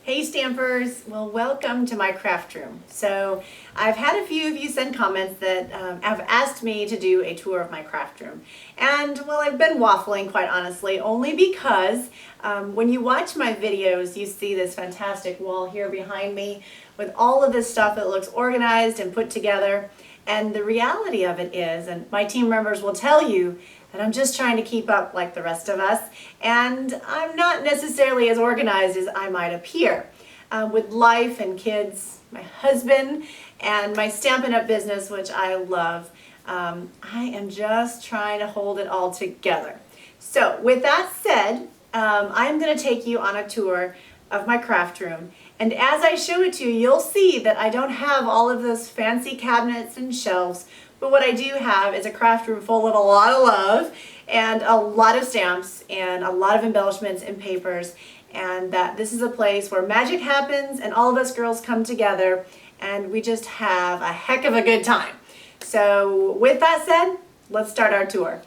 Hey Stampers, well welcome to my craft room. So I've had a few of you send comments that have asked me to do a tour of my craft room. And well, I've been waffling quite honestly, only because when you watch my videos you see this fantastic wall here behind me with all of this stuff that looks organized and put together. And the reality of it is, and my team members will tell you, that I'm just trying to keep up like the rest of us, and I'm not necessarily as organized as I might appear. With life and kids, my husband, and my Stampin' Up! Business, which I love, I am just trying to hold it all together. So with that said, I'm going to take you on a tour of my craft room. And as I show it to you, you'll see that I don't have all of those fancy cabinets and shelves, but what I do have is a craft room full of a lot of love and a lot of stamps and a lot of embellishments and papers, and that this is a place where magic happens and all of us girls come together and we just have a heck of a good time. So with that said, let's start our tour.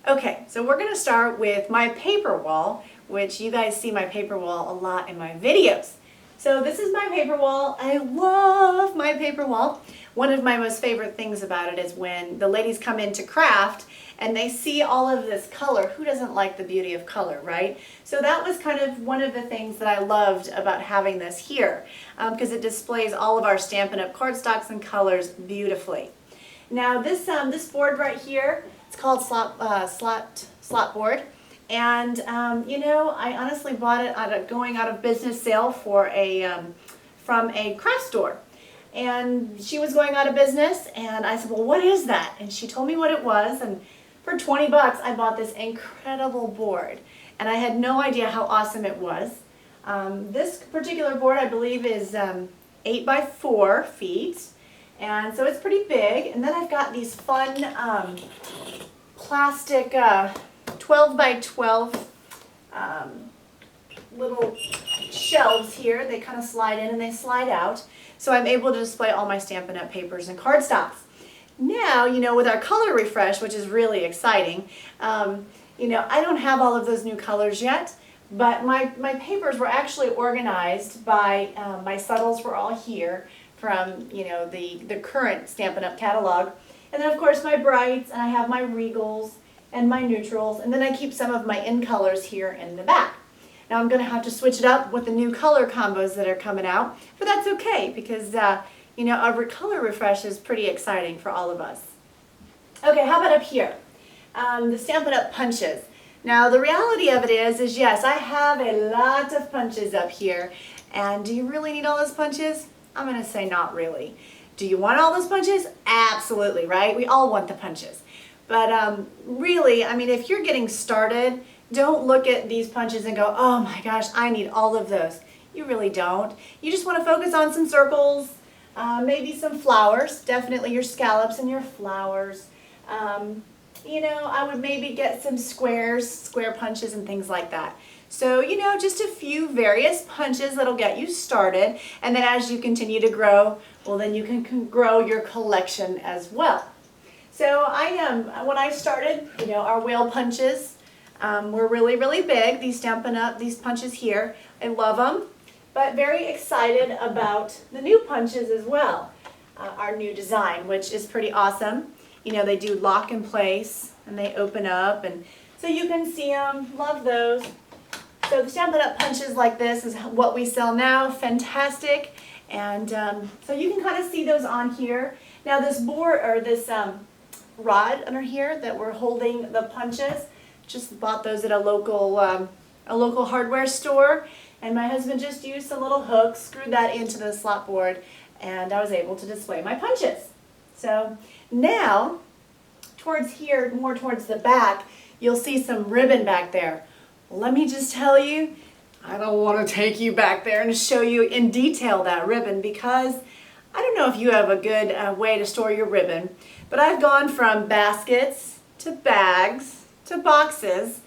Okay, so we're going to start with my paper wall, which you guys see my paper wall a lot in my videos. So this is my paper wall. I love my paper wall. One of my most favorite things about it is when the ladies come in to craft and they see all of this color. Who doesn't like the beauty of color, right? So that was kind of one of the things that I loved about having this here, because it displays all of our Stampin' Up! Cardstocks and colors beautifully. Now this board right here, it's called slot board. And you know, I honestly bought it at a going out of business sale for from a craft store. And she was going out of business, and I said, well, what is that? And she told me what it was, and for 20 bucks I bought this incredible board. And I had no idea how awesome it was. This particular board I believe is 8 by 4 feet, and so it's pretty big. And then I've got these fun plastic 12 by 12 little shelves here. They kind of slide in and they slide out. So I'm able to display all my Stampin' Up! Papers and cardstocks. Now, you know, with our color refresh, which is really exciting, you know, I don't have all of those new colors yet, but my papers were actually organized by, my subtles were all here from, you know, the current Stampin' Up! Catalog. And then of course my brights, and I have my regals and my neutrals, and then I keep some of my in colors here in the back. Now I'm going to have to switch it up with the new color combos that are coming out, but that's okay because you know, a color refresh is pretty exciting for all of us. Okay, how about up here? The Stampin' Up! Punches. Now the reality of it is yes, I have a lot of punches up here, and do you really need all those punches? I'm going to say not really. Do you want all those punches? Absolutely, right? We all want the punches. But really, I mean, if you're getting started, don't look at these punches and go, oh my gosh, I need all of those. You really don't. You just want to focus on some circles, maybe some flowers, definitely your scallops and your flowers. You know, I would maybe get some squares, square punches and things like that. So, you know, just a few various punches that'll get you started. And then as you continue to grow, well, then you can grow your collection as well. So when I started, you know, our whale punches were really, really big. These Stampin' Up! These punches here, I love them, but very excited about the new punches as well. Our new design, which is pretty awesome. You know, they do lock in place and they open up, and so you can see them. Love those. So the Stampin' Up! Punches like this is what we sell now. Fantastic. And so you can kind of see those on here. Now this board, or this rod under here that we're holding the punches, just bought those at a local hardware store, and my husband just used a little hook, screwed that into the slot board, and I was able to display my punches. So now towards here, more towards the back, you'll see some ribbon back there. Let me just tell you, I don't want to take you back there and show you in detail that ribbon, because I don't know if you have a good way to store your ribbon, but I've gone from baskets to bags to boxes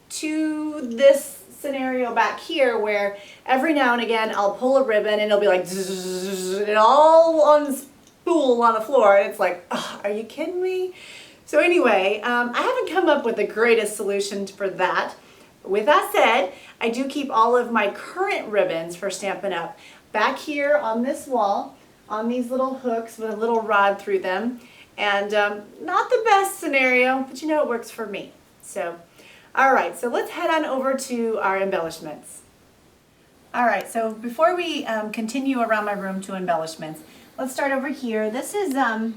to this scenario back here where every now and again I'll pull a ribbon and it'll be like zzz, and all on spool on the floor, and it's like, oh, are you kidding me? So anyway, I haven't come up with the greatest solution for that. With that said, I do keep all of my current ribbons for Stampin' Up! Back here on this wall, on these little hooks with a little rod through them. And not the best scenario, but you know, it works for me. So, all right, so let's head on over to our embellishments. All right, so before we continue around my room to embellishments, let's start over here. This is, well,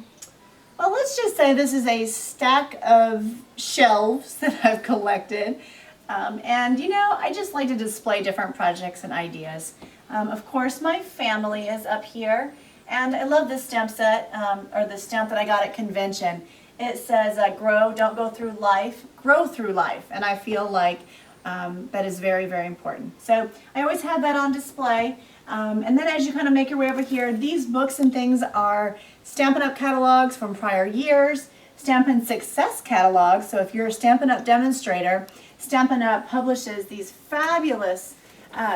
let's just say this is a stack of shelves that I've collected. And you know, I just like to display different projects and ideas. Of course, my family is up here. And I love this stamp set, or the stamp that I got at convention. It says, grow, don't go through life, grow through life. And I feel like that is very, very important. So I always have that on display. And then as you kind of make your way over here, these books and things are Stampin' Up! Catalogs from prior years, Stampin' Success catalogs. So if you're a Stampin' Up! Demonstrator, Stampin' Up! Publishes these fabulous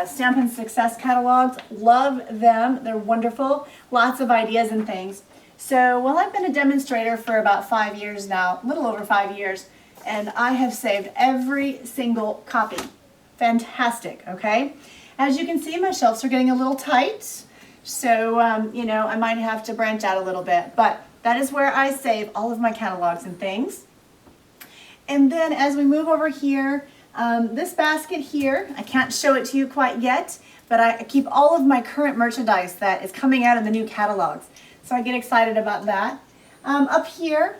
Stampin' Success catalogs. Love them. They're wonderful. Lots of ideas and things. So, well, I've been a demonstrator for about 5 years now, a little over 5 years, and I have saved every single copy. Fantastic, okay? As you can see, my shelves are getting a little tight, so, you know, I might have to branch out a little bit, but that is where I save all of my catalogs and things. And then as we move over here, this basket here, I can't show it to you quite yet, but I keep all of my current merchandise that is coming out in the new catalogs. So I get excited about that. Up here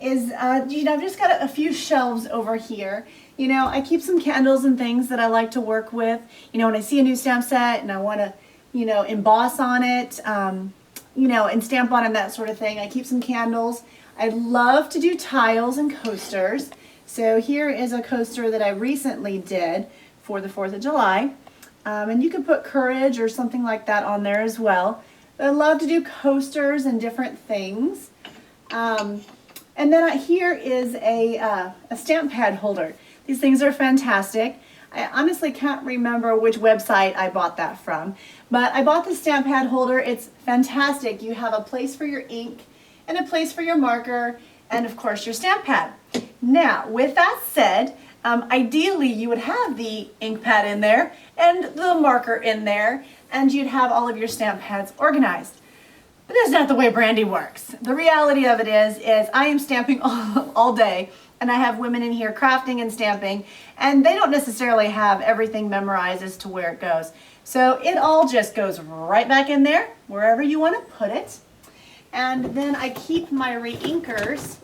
is, you know, I've just got a few shelves over here. You know, I keep some candles and things that I like to work with. You know, when I see a new stamp set and I want to, you know, emboss on it, you know, and stamp on it, that sort of thing. I keep some candles. I love to do tiles and coasters. So here is a coaster that I recently did for the 4th of July. And you can put Courage or something like that on there as well. But I love to do coasters and different things. And then here is a stamp pad holder. These things are fantastic. I honestly can't remember which website I bought that from. But I bought the stamp pad holder. It's fantastic. You have a place for your ink and a place for your marker and of course your stamp pad. Now, with that said, ideally you would have the ink pad in there and the marker in there, and you'd have all of your stamp pads organized. But that's not the way Brandy works. The reality of it is I am stamping all day, and I have women in here crafting and stamping, and they don't necessarily have everything memorized as to where it goes. So it all just goes right back in there, wherever you want to put it. And then I keep my re-inkers.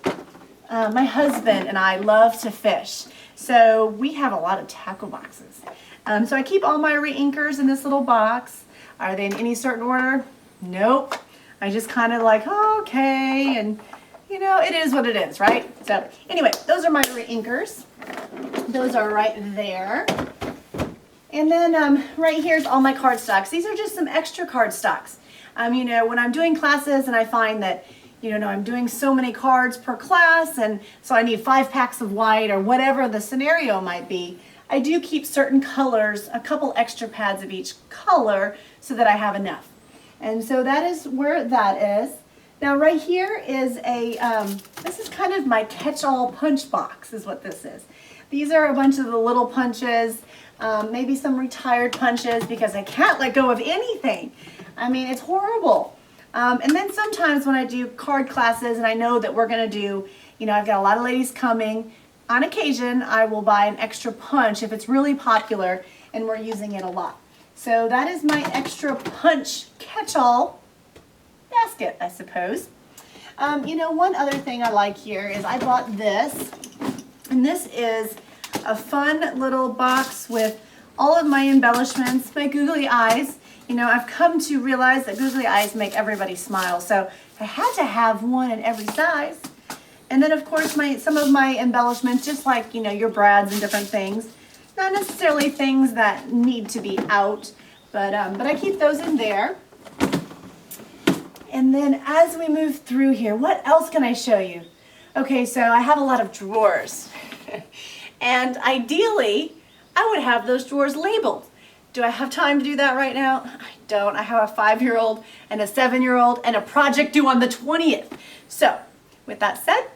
My husband and I love to fish, so we have a lot of tackle boxes. So I keep all my re-inkers in this little box. Are they in any certain order? Nope. I just kind of like, oh, okay, and you know, it is what it is, right? So anyway, those are my re-inkers. Those are right there. And then right here's all my cardstocks. These are just some extra cardstocks. You know, when I'm doing classes and I find that, you know, I'm doing so many cards per class, and so I need 5 packs of white or whatever the scenario might be, I do keep certain colors, a couple extra pads of each color, so that I have enough. And so that is where that is. Now right here is a, this is kind of my catch-all punch box is what this is. These are a bunch of the little punches, maybe some retired punches because I can't let go of anything. I mean, it's horrible. And then sometimes when I do card classes and I know that we're going to do, you know, I've got a lot of ladies coming, on occasion I will buy an extra punch if it's really popular and we're using it a lot. So that is my extra punch catch-all basket, I suppose. You know, one other thing I like here is I bought this, and this is a fun little box with all of my embellishments, my googly eyes. You know, I've come to realize that googly eyes make everybody smile, so I had to have one in every size. And then, of course, some of my embellishments, just like, you know, your brads and different things. Not necessarily things that need to be out, but I keep those in there. And then as we move through here, what else can I show you? Okay, so I have a lot of drawers. And ideally, I would have those drawers labeled. Do I have time to do that right now? I don't. I have a 5-year-old and a 7-year-old and a project due on the 20th. So, with that said,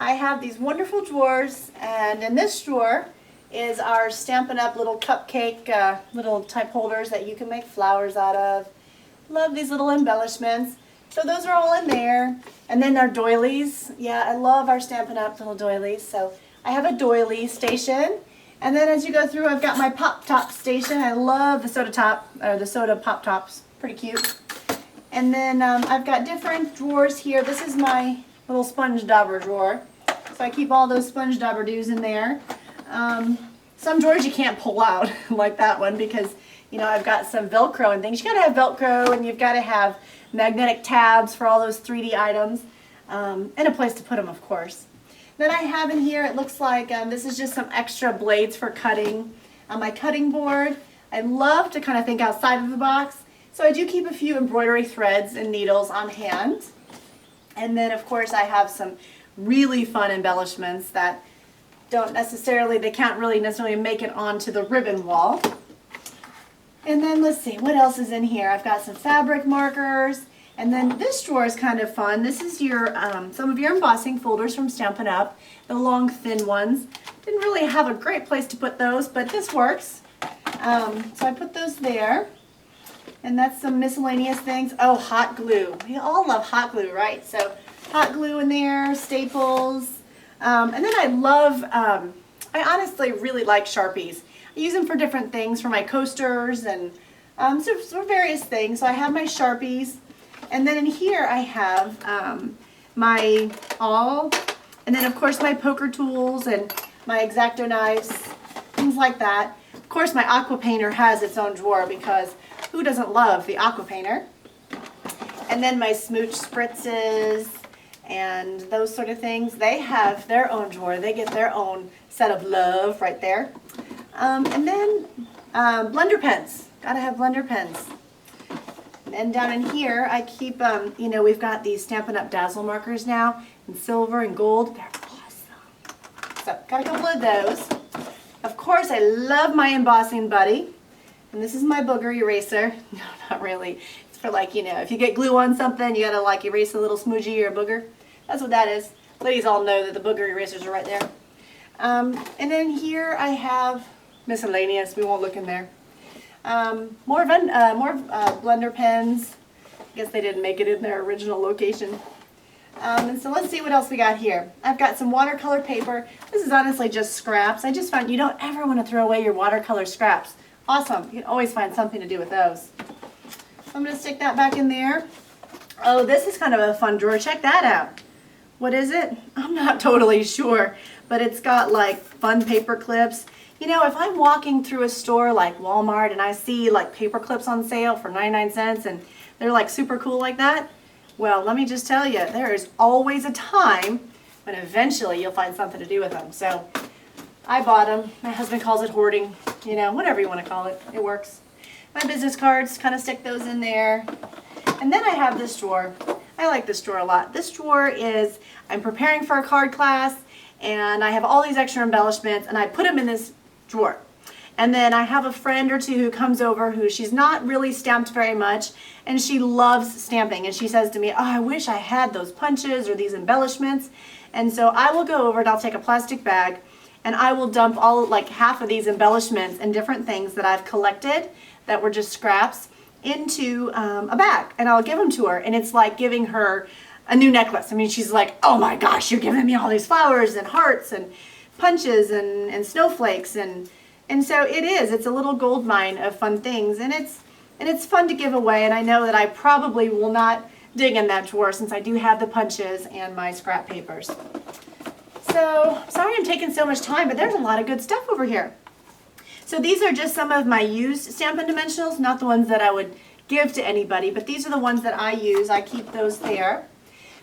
I have these wonderful drawers, and in this drawer is our Stampin' Up! Little cupcake, little type holders that you can make flowers out of. Love these little embellishments. So those are all in there. And then our doilies. Yeah, I love our Stampin' Up! Little doilies. So I have a doily station. And then as you go through, I've got my Pop Top station. I love the soda top, or the soda Pop Tops. Pretty cute. And then I've got different drawers here. This is my little sponge dauber drawer. So I keep all those sponge dauber doos in there. Some drawers you can't pull out, like that one, because, you know, I've got some Velcro and things. You gotta have Velcro, and you've gotta have magnetic tabs for all those 3D items, and a place to put them, of course. Then I have in here, it looks like this is just some extra blades for cutting on my cutting board. I love to kind of think outside of the box, so I do keep a few embroidery threads and needles on hand. And then, of course, I have some really fun embellishments that they can't really necessarily make it onto the ribbon wall. And then let's see, what else is in here? I've got some fabric markers, and then this drawer is kind of fun. This is your some of your embossing folders from Stampin' Up!, the long thin ones. Didn't really have a great place to put those, but this works. So I put those there. And that's some miscellaneous things. Oh, hot glue. We all love hot glue, right? So hot glue in there, staples. And then I honestly really like Sharpies. I use them for different things, for my coasters and so various things. So I have my Sharpies. And then in here I have my awl. And then of course my poker tools and my X-Acto knives, things like that. Of course my aqua painter has its own drawer, because who doesn't love the aqua painter? And then my smooch spritzes and those sort of things, they have their own drawer. They get their own set of love right there. And then blender pens. Gotta have blender pens. And down in here I keep, you know, we've got these Stampin' Up! Dazzle markers now in silver and gold. They're awesome. So got a couple of those. Of course I love my embossing buddy. And this is my booger eraser. No, not really. It's for, like, you know, if you get glue on something, you gotta like erase a little smoogie or a booger. That's what that is. Ladies all know that the booger erasers are right there. And then here I have miscellaneous. We won't look in there. More blender pens. I guess they didn't make it in their original location. And so let's see what else we got here. I've got some watercolor paper. This is honestly just scraps. I just found you don't ever want to throw away your watercolor scraps. Awesome. You can always find something to do with those. So I'm going to stick that back in there. Oh, this is kind of a fun drawer. Check that out. What is it? I'm not totally sure, but it's got like fun paper clips. You know, if I'm walking through a store like Walmart and I see like paper clips on sale for 99 cents and they're like super cool like that, well, let me just tell you, there is always a time when eventually you'll find something to do with them. So I bought them. My husband calls it hoarding, you know, whatever you want to call it. It works. My business cards, kind of stick those in there. And then I have this drawer. I like this drawer a lot. This drawer is, I'm preparing for a card class, and I have all these extra embellishments, and I put them in this drawer. And then I have a friend or two who comes over who she's not really stamped very much, and she loves stamping. And she says to me, oh, I wish I had those punches or these embellishments. And so I will go over and I'll take a plastic bag, and I will dump all, like half of these embellishments and different things that I've collected that were just scraps into a bag, and I'll give them to her. And it's like giving her a new necklace. I mean, she's like, oh my gosh, you're giving me all these flowers and hearts and punches and snowflakes. And so it is. It's a little gold mine of fun things, and it's fun to give away. And I know that I probably will not dig in that drawer since I do have the punches and my scrap papers. So, sorry I'm taking so much time, but there's a lot of good stuff over here. So these are just some of my used Stampin' Dimensionals, not the ones that I would give to anybody, but these are the ones that I use. I keep those there.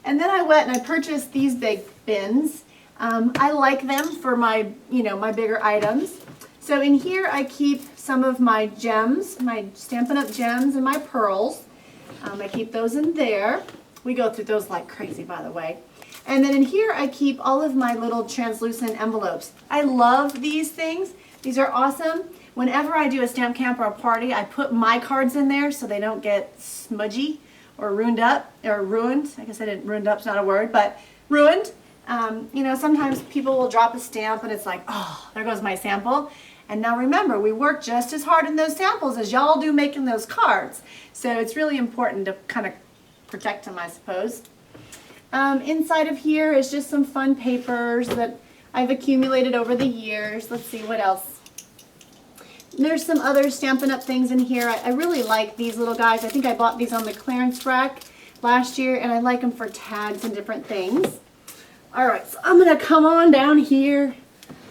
And then I went and I purchased these big bins. I like them for my, you know, my bigger items. So in here I keep some of my gems, my Stampin' Up! Gems and my pearls. I keep those in there. We go through those like crazy, by the way. And then in here I keep all of my little translucent envelopes. I love these things. These are awesome. Whenever I do a stamp camp or a party, I put my cards in there so they don't get smudgy or ruined up, or ruined. I guess I didn't, ruined up's not a word, but ruined. You know, sometimes people will drop a stamp and it's like, oh, there goes my sample. And now remember, we work just as hard in those samples as y'all do making those cards. So it's really important to kind of protect them, I suppose. Inside of here is just some fun papers that I've accumulated over the years. Let's see what else. There's some other Stampin' Up! Things in here. I really like these little guys. I think I bought these on the clearance rack last year, and I like them for tags and different things. All right, so I'm gonna come on down here.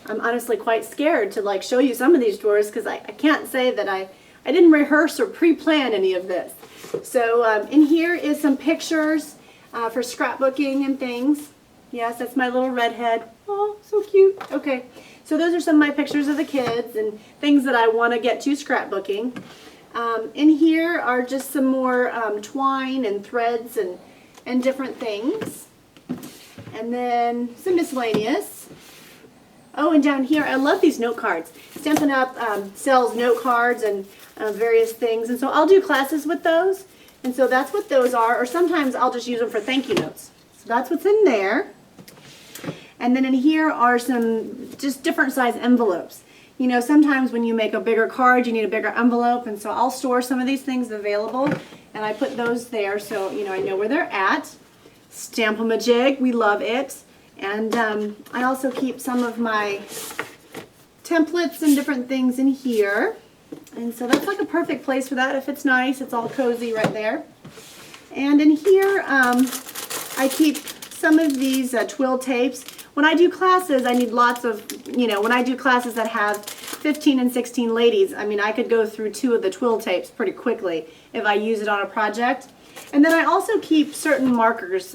I'm honestly quite scared to like show you some of these drawers because I can't say that I didn't rehearse or pre-plan any of this. So in here is some pictures for scrapbooking and things. Yes, that's my little redhead. Oh, so cute. Okay, so those are some of my pictures of the kids and things that I want to get to scrapbooking. In here are just some more twine and threads and different things. And then some miscellaneous. Oh, and down here, I love these note cards. Stampin' Up! Sells note cards and various things, and so I'll do classes with those. And so that's what those are, or sometimes I'll just use them for thank you notes. So that's what's in there. And then in here are some just different size envelopes. You know, sometimes when you make a bigger card, you need a bigger envelope, and so I'll store some of these things available, and I put those there so, you know, I know where they're at. Stamp-a-ma-jig, we love it. And I also keep some of my templates and different things in here. And so that's like a perfect place for that if it's nice. It's all cozy right there. And in here, I keep some of these twill tapes. When I do classes, I need lots of, you know, when I do classes that have 15 and 16 ladies, I mean, I could go through 2 of the twill tapes pretty quickly if I use it on a project. And then I also keep certain markers,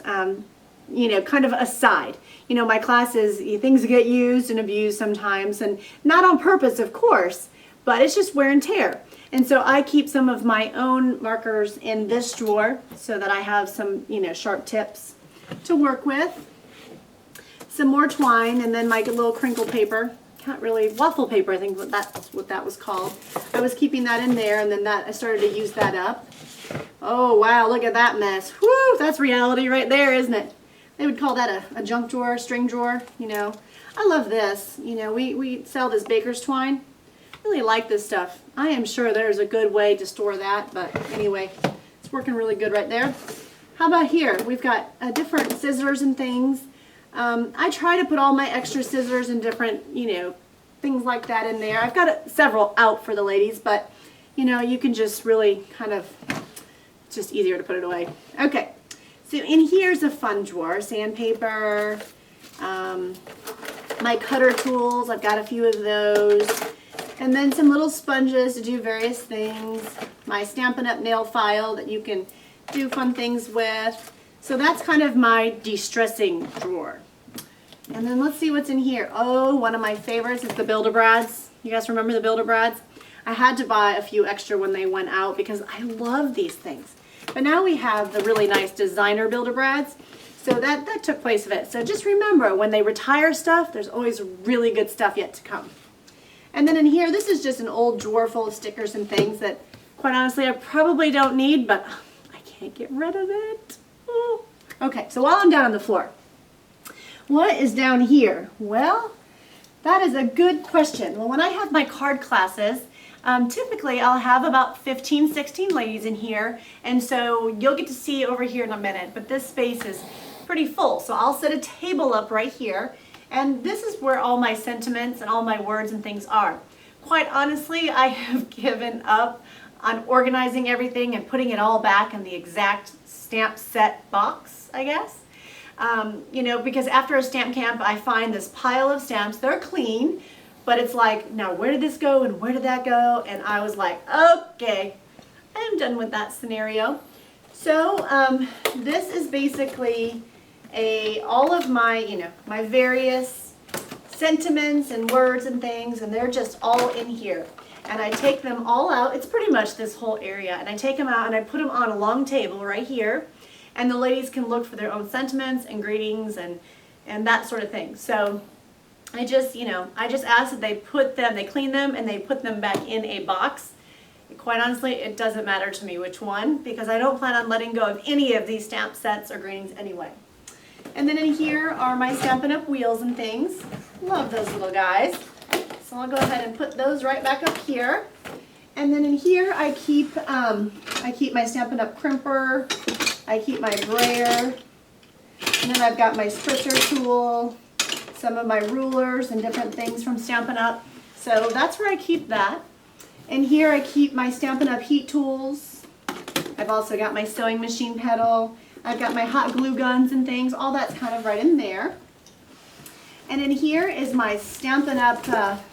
you know, kind of aside. You know, my classes, things get used and abused sometimes, and not on purpose, of course, but it's just wear and tear. And so I keep some of my own markers in this drawer so that I have some, you know, sharp tips to work with. Some more twine, and then my little crinkle paper. Can't really, waffle paper, I think that's what that was called. I was keeping that in there, and then I started to use that up. Oh, wow, look at that mess. Whew, that's reality right there, isn't it? They would call that a junk drawer, string drawer, you know. I love this. You know, we sell this baker's twine. Really like this stuff. I am sure there's a good way to store that, but anyway, it's working really good right there. How about here? We've got different scissors and things. I try to put all my extra scissors and different, you know, things like that in there. I've got several out for the ladies, but, you know, you can just really kind of, it's just easier to put it away. Okay. So in here's a fun drawer, sandpaper, my cutter tools, I've got a few of those, and then some little sponges to do various things, my Stampin' Up! Nail file that you can do fun things with. So that's kind of my de-stressing drawer. And then let's see what's in here. Oh, one of my favorites is the Build-A-Brads. You guys remember the Build-A-Brads? I had to buy a few extra when they went out because I love these things. But now we have the really nice designer Build-A-Brads, so that took place of it. So just remember, when they retire stuff, there's always really good stuff yet to come. And then in here, this is just an old drawer full of stickers and things that, quite honestly, I probably don't need, but I can't get rid of it. Ooh. Okay, so while I'm down on the floor, what is down here? Well, that is a good question. Well, when I have my card classes, typically I'll have about 15, 16 ladies in here, and so you'll get to see over here in a minute, but this space is pretty full. So I'll set a table up right here, and this is where all my sentiments and all my words and things are. Quite honestly, I have given up on organizing everything and putting it all back in the exact stamp set box, I guess. You know, because after a stamp camp, I find this pile of stamps. They're clean, but it's like, now where did this go and where did that go? And I was like, okay, I'm done with that scenario. So this is basically all of my, you know, my various sentiments and words and things, and they're just all in here. And I take them all out. It's pretty much this whole area. And I take them out and I put them on a long table right here. And the ladies can look for their own sentiments and greetings and that sort of thing. So I just, you know, I just ask that they clean them and they put them back in a box. Quite honestly, it doesn't matter to me which one, because I don't plan on letting go of any of these stamp sets or greetings anyway. And then in here are my Stampin' Up! Wheels and things. Love those little guys. So I'll go ahead and put those right back up here. And then in here I keep my Stampin' Up! Crimper, I keep my brayer, and then I've got my spritzer tool, some of my rulers and different things from Stampin' Up! So that's where I keep that. And here I keep my Stampin' Up! Heat tools. I've also got my sewing machine pedal. I've got my hot glue guns and things. All that's kind of right in there. And in here is my Stampin' Up!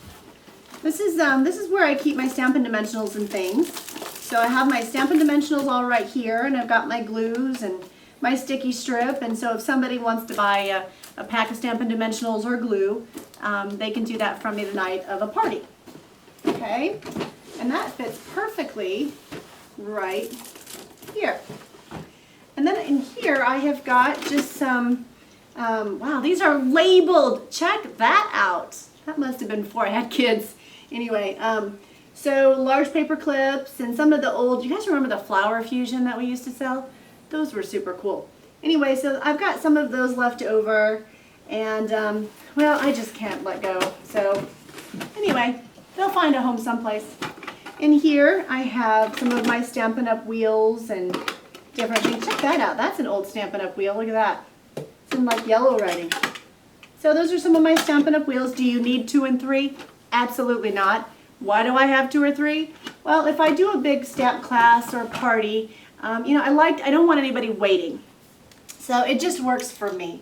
This is where I keep my Stampin' Dimensionals and things. So I have my Stampin' Dimensionals all right here, and I've got my glues and my sticky strip. And so if somebody wants to buy a pack of Stampin' Dimensionals or glue, they can do that from me the night of a party. Okay, and that fits perfectly right here. And then in here I have got just some, wow, these are labeled. Check that out. That must have been before I had kids. Anyway, so large paper clips and some of the old, you guys remember the Flower Fusion that we used to sell? Those were super cool. Anyway, so I've got some of those left over, and well, I just can't let go. So anyway, they'll find a home someplace. In here I have some of my Stampin' Up! Wheels and different things. Check that out. That's an old Stampin' Up! Wheel. Look at that. It's in like yellow writing. So those are some of my Stampin' Up! Wheels. Do you need 2 and 3? Absolutely not. Why do I have 2 or 3? Well, if I do a big stamp class or party, you know, I don't want anybody waiting. So it just works for me.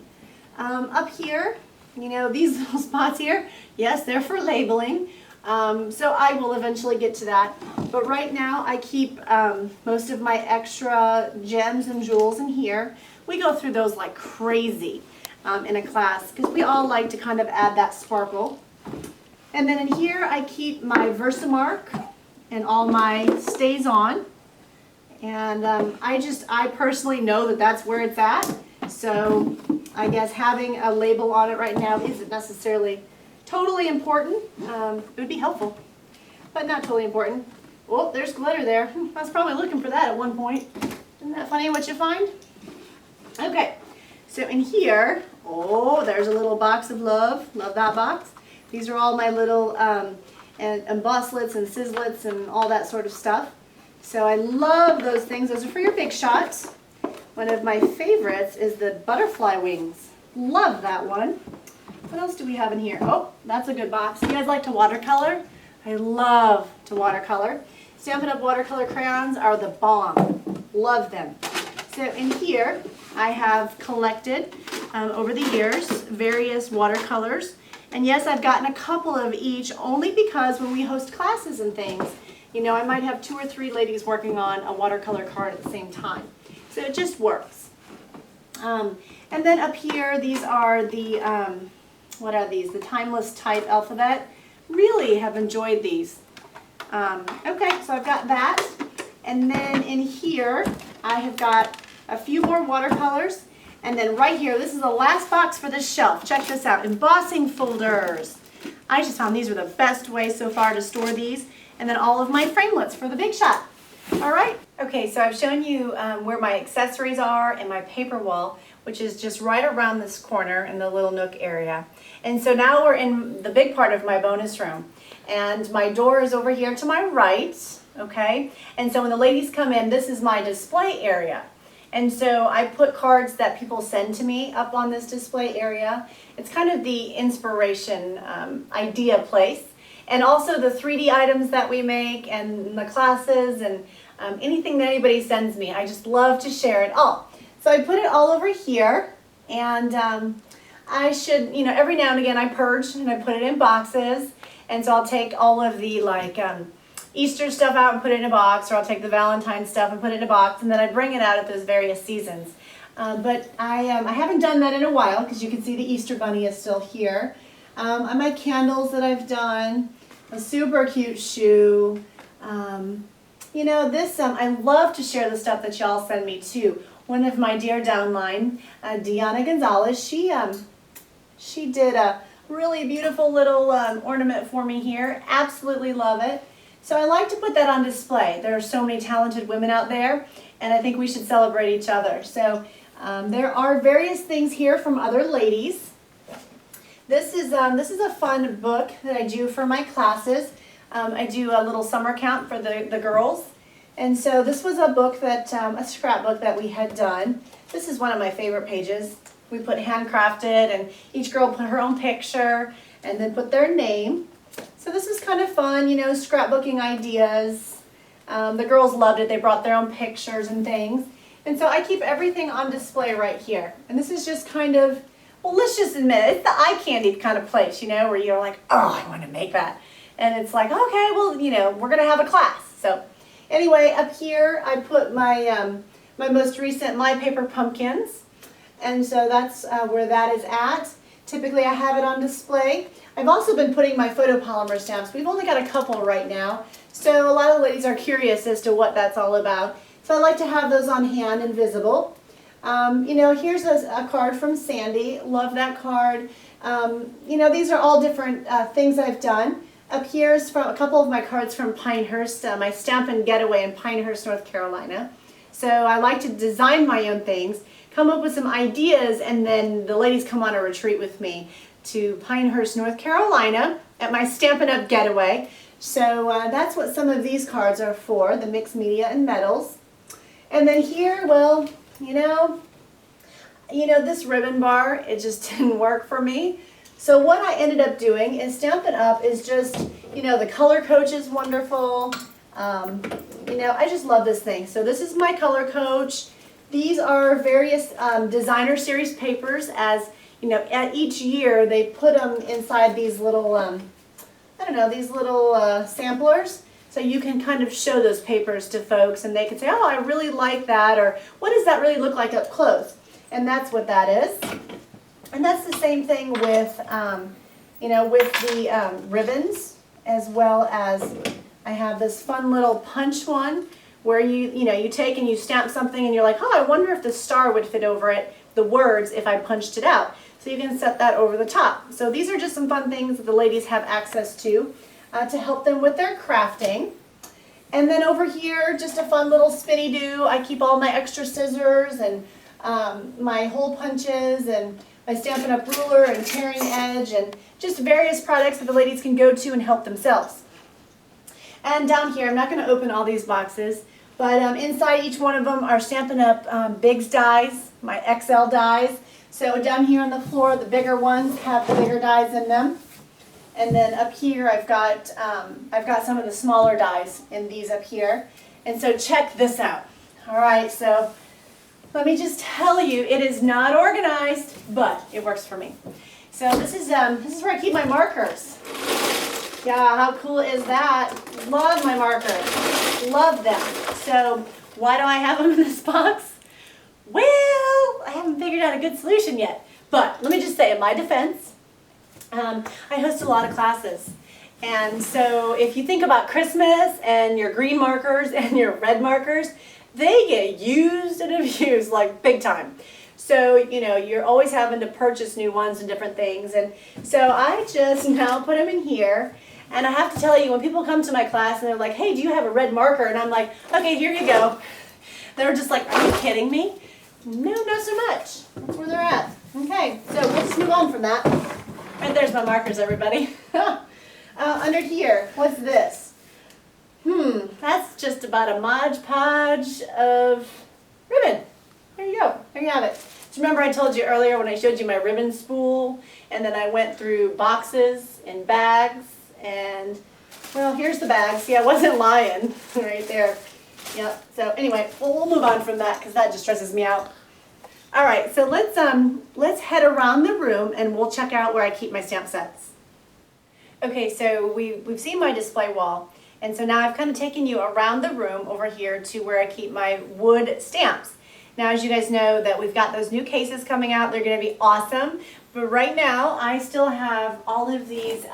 Up here, you know, these little spots here, yes, they're for labeling. So I will eventually get to that. But right now I keep most of my extra gems and jewels in here. We go through those like crazy in a class because we all like to kind of add that sparkle. And then in here I keep my Versamark and all my stays on. And I personally know that that's where it's at. So I guess having a label on it right now isn't necessarily totally important. It would be helpful, but not totally important. Oh, there's glitter there. I was probably looking for that at one point. Isn't that funny what you find? Okay, so in here, oh, there's a little box of love. Love that box. These are all my little embosslets and sizzlets and all that sort of stuff. So I love those things. Those are for your big shots. One of my favorites is the butterfly wings. Love that one. What else do we have in here? Oh, that's a good box. You guys like to watercolor? I love to watercolor. Stampin' Up! Watercolor crayons are the bomb. Love them. So in here, I have collected over the years various watercolors. And yes, I've gotten a couple of each only because when we host classes and things, you know, I might have 2 or 3 ladies working on a watercolor card at the same time. So it just works. And then up here, these are the, what are these? The Timeless Type Alphabet. Really have enjoyed these. Okay, so I've got that. And then in here, I have got a few more watercolors. And then right here, this is the last box for this shelf. Check this out, embossing folders. I just found these were the best way so far to store these. And then all of my framelits for the big shot. All right. Okay, so I've shown you where my accessories are and my paper wall, which is just right around this corner in the little nook area. And so now we're in the big part of my bonus room. And my door is over here to my right, okay? And so when the ladies come in, this is my display area. And so I put cards that people send to me up on this display area. It's kind of the inspiration idea place. And also the 3D items that we make and the classes and anything that anybody sends me. I just love to share it all. So I put it all over here, and I should, you know, every now and again I purge and I put it in boxes. And so I'll take all of the like Easter stuff out and put it in a box, or I'll take the Valentine stuff and put it in a box, and then I bring it out at those various seasons. But I haven't done that in a while because you can see the Easter Bunny is still here. My candles that I've done, a super cute shoe. You know, this, I love to share the stuff that y'all send me too. One of my dear downline, Deanna Gonzalez, she did a really beautiful little ornament for me here. Absolutely love it. So I like to put that on display. There are so many talented women out there, and I think we should celebrate each other. So There are various things here from other ladies. This is a fun book that I do for my classes. I do a little summer camp for the girls. And so this was a book that, a scrapbook that we had done. This is one of my favorite pages. We put handcrafted, and each girl put her own picture and then put their name. So this was kind of fun, you know, scrapbooking ideas. The girls loved it. They brought their own pictures and things. And so I keep everything on display right here. And this is just kind of, well, let's just admit, it's the eye candy kind of place, you know, where you're like, oh, I want to make that. And it's like, okay, well, you know, we're going to have a class. So anyway, up here I put my, my most recent My Paper Pumpkins. And so that's where that is at. Typically I have it on display. I've also been putting my photopolymer stamps. We've only got a couple right now. So a lot of ladies are curious as to what that's all about. So I like to have those on hand and visible. You know, here's a card from Sandy. Love that card. You know, these are all different things I've done. Up here is from a couple of my cards from Pinehurst, my Stampin' Getaway in Pinehurst, North Carolina. So I like to design my own things, come up with some ideas, and then the ladies come on a retreat with me to Pinehurst, North Carolina at my Stampin' Up! Getaway. So that's what some of these cards are for, the mixed media and metals. And then here, well, you know, this ribbon bar, it just didn't work for me. So what I ended up doing is Stampin' Up! Is just, you know, the color coach is wonderful. You know, I just love this thing. So this is my color coach. These are various designer series papers. As you know, at each year they put them inside these little, I don't know, these little samplers. So you can kind of show those papers to folks and they can say, oh, I really like that, or what does that really look like up close? And that's what that is. And that's the same thing with, you know, with the ribbons, as well as I have this fun little punch one where you take and you stamp something and you're like, oh, I wonder if the star would fit over it, the words, if I punched it out. So you can set that over the top. So these are just some fun things that the ladies have access to help them with their crafting. And then over here, just a fun little spinny do. I keep all my extra scissors and my hole punches and my Stampin' Up! Ruler and tearing edge and just various products that the ladies can go to and help themselves. And down here, I'm not going to open all these boxes, but inside each one of them are Stampin' Up! Bigs dies, my XL dies. So down here on the floor, the bigger ones have the bigger dies in them. And then up here, I've got some of the smaller dies in these up here. And so check this out. All right, so let me just tell you, it is not organized, but it works for me. So this is where I keep my markers. Yeah, how cool is that? Love my markers. Love them. So why do I have them in this box? Well, I haven't figured out a good solution yet. But let me just say, in my defense, I host a lot of classes. And so if you think about Christmas and your green markers and your red markers, they get used and abused like big time. So, you know, you're always having to purchase new ones and different things. And so I just now put them in here. And I have to tell you, when people come to my class and they're like, hey, do you have a red marker? And I'm like, okay, here you go. They're just like, are you kidding me? No, not so much. That's where they're at. Okay, so let's move on from that. Right there's my markers, everybody. Under here, what's this? That's just about a Mod Podge of ribbon. There you go. There you have it. Do you remember I told you earlier when I showed you my ribbon spool, and then I went through boxes and bags, and, well, here's the bag. See, I wasn't lying right there. Yep. So anyway, we'll move on from that because that just stresses me out. All right, so let's head around the room and we'll check out where I keep my stamp sets. Okay, so we've seen my display wall, and so now I've kind of taken you around the room over here to where I keep my wood stamps. Now, as you guys know, that we've got those new cases coming out. They're going to be awesome. But right now, I still have all of these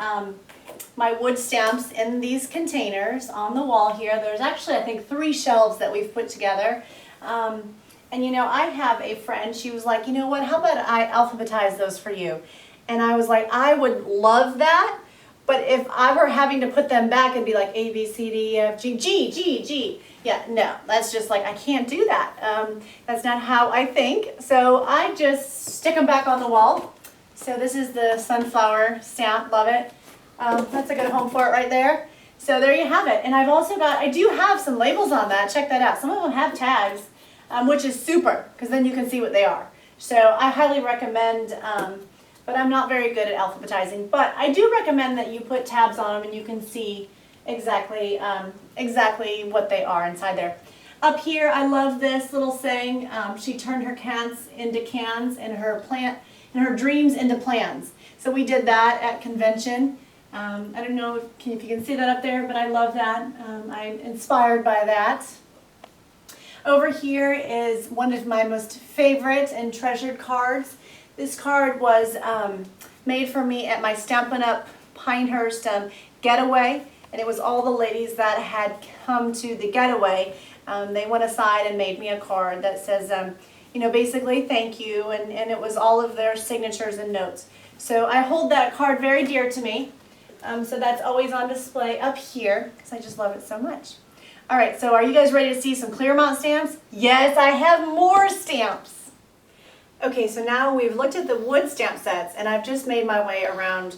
my wood stamps in these containers on the wall here. There's actually, I think, 3 shelves that we've put together. And you know, I have a friend, she was like, you know what, how about I alphabetize those for you? And I was like, I would love that, But if I were having to put them back and be like A, B, C, D, E, F, G, G, G, G, yeah, no, that's just like, I can't do that. That's not how I think. So I just stick them back on the wall. So this is the sunflower stamp, love it. That's a good home for it right there. So there you have it. And I've also got, I do have some labels on that. Check that out. Some of them have tags, which is super, because then you can see what they are. So I highly recommend, but I'm not very good at alphabetizing. But I do recommend that you put tabs on them and you can see exactly, exactly what they are inside there. Up here, I love this little saying. She turned her cans into cans and her dreams into plans. So we did that at convention. I don't know if you can see that up there, but I love that. I'm inspired by that. Over here is one of my most favorite and treasured cards. This card was made for me at my Stampin' Up! Pinehurst getaway, and it was all the ladies that had come to the getaway. They went aside and made me a card that says, you know, basically thank you, and it was all of their signatures and notes. So I hold that card very dear to me. So that's always on display up here because I just love it so much. All right, so are you guys ready to see some Clearmont stamps? Yes, I have more stamps. Okay, so now we've looked at the wood stamp sets, and I've just made my way around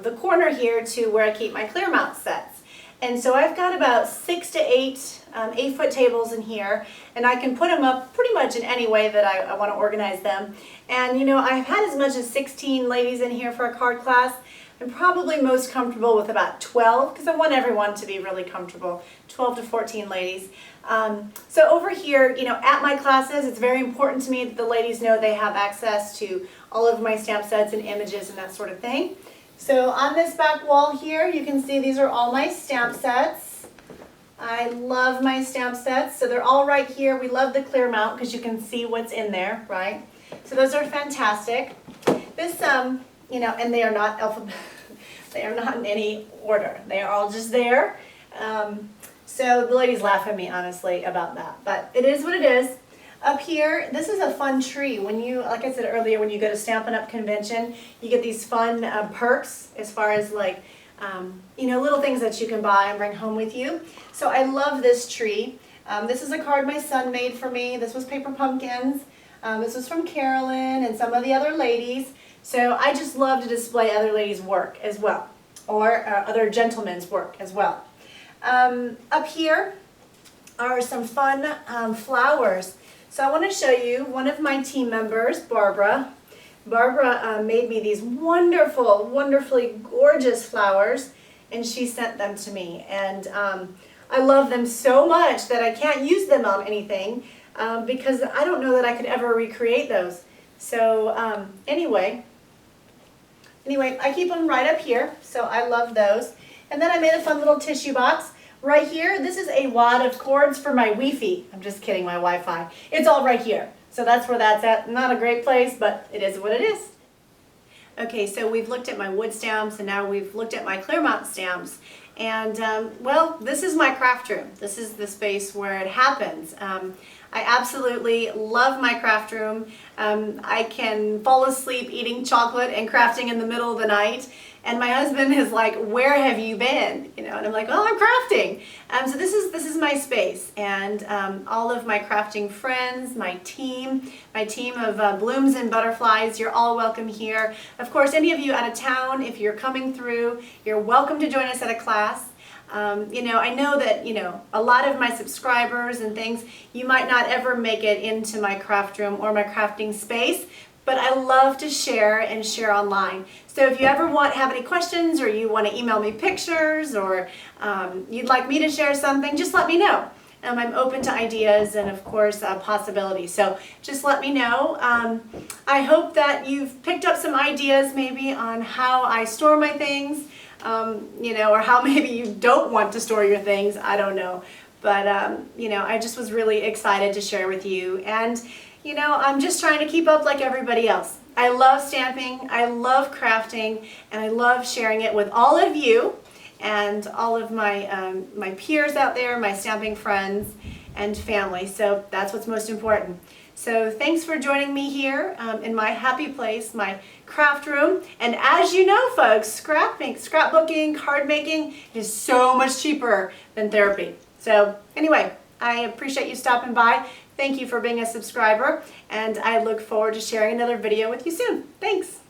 the corner here to where I keep my Clearmont sets. And so I've got about 6 to 8 8-foot tables in here, and I can put them up pretty much in any way that I want to organize them. And you know, I've had as much as 16 ladies in here for a card class. I'm probably most comfortable with about 12 because I want everyone to be really comfortable, 12 to 14 ladies. So over here, you know, at my classes, it's very important to me that the ladies know they have access to all of my stamp sets and images and that sort of thing. So on this back wall here, you can see these are all my stamp sets. I love my stamp sets, so they're all right here. We love the Clearmont because you can see what's in there, right? So those are fantastic. This, you know, and they are not they are not in any order. They are all just there. So the ladies laugh at me, honestly, about that. But it is what it is. Up here, this is a fun tree. When you, like I said earlier, when you go to Stampin' Up! Convention, you get these fun perks as far as like, you know, little things that you can buy and bring home with you. So I love this tree. This is a card my son made for me. This was Paper Pumpkins. This was from Carolyn and some of the other ladies. So I just love to display other ladies' work as well, or other gentlemen's work as well. Up here are some fun flowers. So I want to show you one of my team members, Barbara. Barbara made me these wonderful, wonderfully gorgeous flowers, and she sent them to me. And I love them so much that I can't use them on anything because I don't know that I could ever recreate those. So anyway, I keep them right up here, so I love those. And then I made a fun little tissue box. Right here, this is a wad of cords for my Wi-Fi. I'm just kidding, my Wi-Fi. It's all right here. So that's where that's at. Not a great place, but it is what it is. Okay, so we've looked at my wood stamps, and now we've looked at my Clearmont stamps. And, well, this is my craft room. This is the space where it happens. I absolutely love my craft room. I can fall asleep eating chocolate and crafting in the middle of the night. And my husband is like, "Where have you been?" You know, and I'm like, "Oh, I'm crafting." So this is my space, and all of my crafting friends, my team of blooms and butterflies, you're all welcome here. Of course, any of you out of town, if you're coming through, you're welcome to join us at a class. You know, I know that, you know, a lot of my subscribers and things, you might not ever make it into my craft room or my crafting space, but I love to share and share online. So if you ever have any questions, or you want to email me pictures, or you'd like me to share something, just let me know. I'm open to ideas and, of course, possibilities. So just let me know. I hope that you've picked up some ideas maybe on how I store my things, you know, or how maybe you don't want to store your things. I don't know. But, you know, I just was really excited to share with you. And, you know, I'm just trying to keep up like everybody else. I love stamping, I love crafting, and I love sharing it with all of you and all of my, my peers out there, my stamping friends and family. So that's what's most important. So thanks for joining me here in my happy place, my craft room. And as you know, folks, scrapbooking, card making is so much cheaper than therapy. So anyway, I appreciate you stopping by. Thank you for being a subscriber, and I look forward to sharing another video with you soon. Thanks.